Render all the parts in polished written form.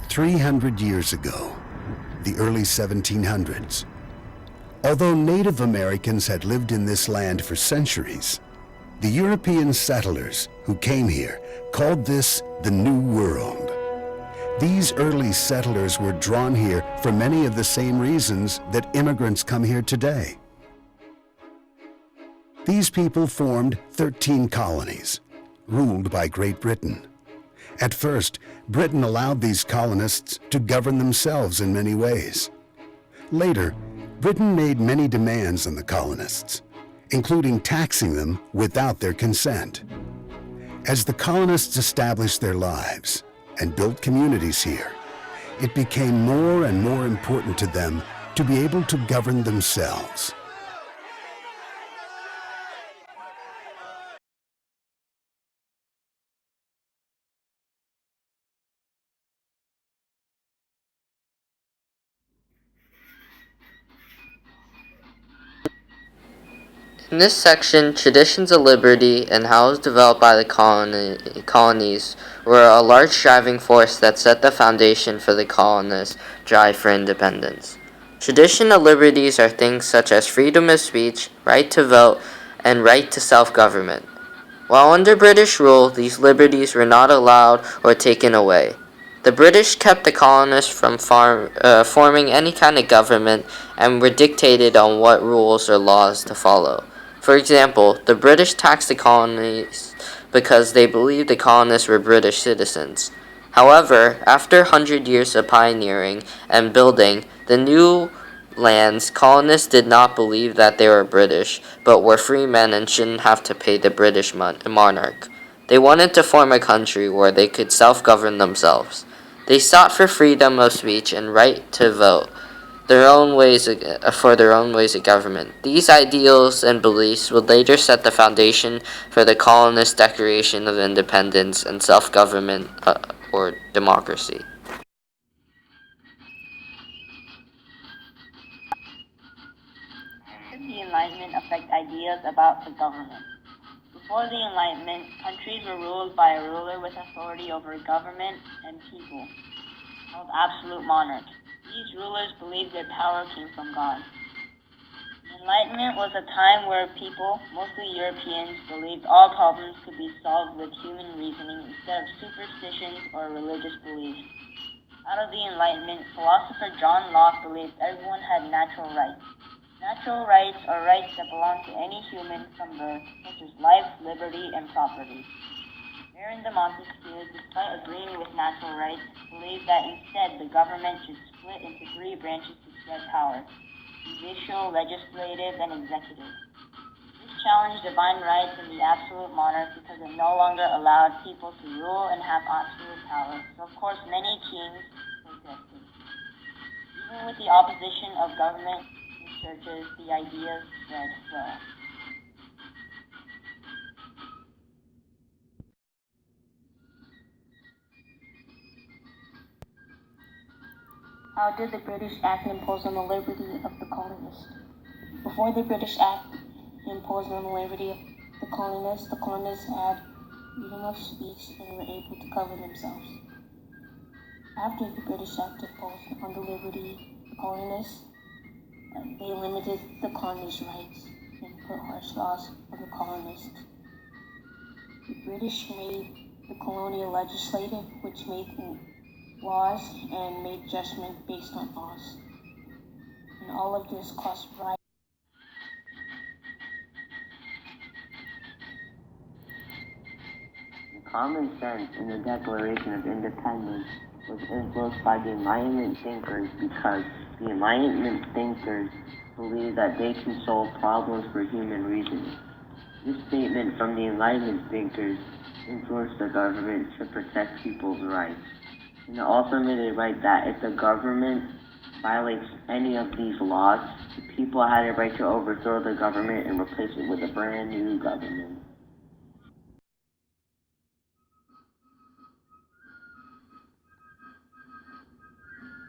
300 years ago, the early 1700s, although Native Americans had lived in this land for centuries, the European settlers who came here called this the New World. These early settlers were drawn here for many of the same reasons that immigrants come here today. These people formed 13 colonies, ruled by Great Britain. At first, Britain allowed these colonists to govern themselves in many ways. Later, Britain made many demands on the colonists, including taxing them without their consent. As the colonists established their lives and built communities here, it became more and more important to them to be able to govern themselves. In this section, traditions of liberty and how it was developed by the colonies were a large driving force that set the foundation for the colonists' drive for independence. Traditional liberties are things such as freedom of speech, right to vote, and right to self-government. While under British rule, these liberties were not allowed or taken away. The British kept the colonists from forming any kind of government and were dictated on what rules or laws to follow. For example, the British taxed the colonies because they believed the colonists were British citizens. However, after 100 years of pioneering and building the new lands, colonists did not believe that they were British, but were free men and shouldn't have to pay the British monarch. They wanted to form a country where they could self-govern themselves. They sought for freedom of speech and right to vote, for their own ways of government. These ideals and beliefs would later set the foundation for the colonists' Declaration of Independence and self-government or democracy. How did the Enlightenment affect ideas about the government? Before the Enlightenment, countries were ruled by a ruler with authority over government and people, called absolute monarch. These rulers believed their power came from God. The Enlightenment was a time where people, mostly Europeans, believed all problems could be solved with human reasoning instead of superstitions or religious beliefs. Out of the Enlightenment, philosopher John Locke believed everyone had natural rights. Natural rights are rights that belong to any human from birth, such as life, liberty, and property. Baron de Montesquieu, despite agreeing with natural rights, believed that instead the government should split into three branches to spread power: judicial, legislative, and executive. This challenged divine rights and the absolute monarch because it no longer allowed people to rule and have absolute power, so of course many kings protested. Even with the opposition of government and churches, the ideas spread well. How did the British Act impose on the liberty of the colonists? Before the British Act imposed on the liberty of the colonists had freedom of speech and were able to govern themselves. After the British Act imposed on the liberty of the colonists, they limited the colonies' rights and put harsh laws on the colonists. The British made the colonial legislative, which made laws and made judgment based on laws. And all of this caused riot. The common sense in the Declaration of Independence was influenced by the Enlightenment thinkers because the Enlightenment thinkers believed that they can solve problems for human reasoning. This statement from the Enlightenment thinkers influenced the government to protect people's rights. And it also made it right that if the government violates any of these laws, the people had a right to overthrow the government and replace it with a brand new government.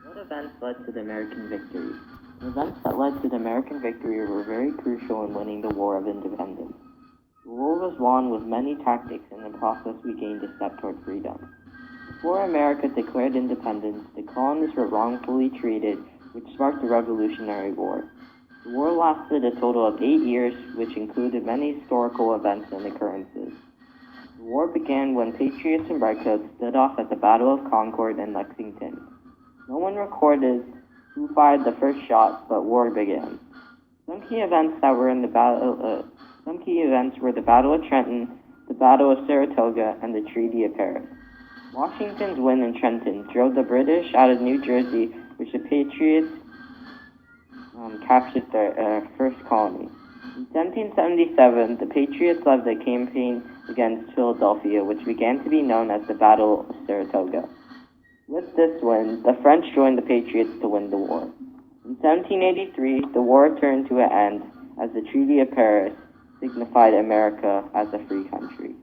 What events led to the American victory? The events that led to the American victory were very crucial in winning the War of Independence. The war was won with many tactics, and in the process we gained a step toward freedom. Before America declared independence, the colonists were wrongfully treated, which sparked the Revolutionary War. The war lasted a total of 8 years, which included many historical events and occurrences. The war began when patriots and redcoats stood off at the Battle of Concord and Lexington. No one recorded who fired the first shot, but war began. Some key events were the Battle of Trenton, the Battle of Saratoga, and the Treaty of Paris. Washington's win in Trenton drove the British out of New Jersey, which the Patriots captured their first colony. In 1777, the Patriots led the campaign against Philadelphia, which began to be known as the Battle of Saratoga. With this win, the French joined the Patriots to win the war. In 1783, the war turned to an end as the Treaty of Paris signified America as a free country.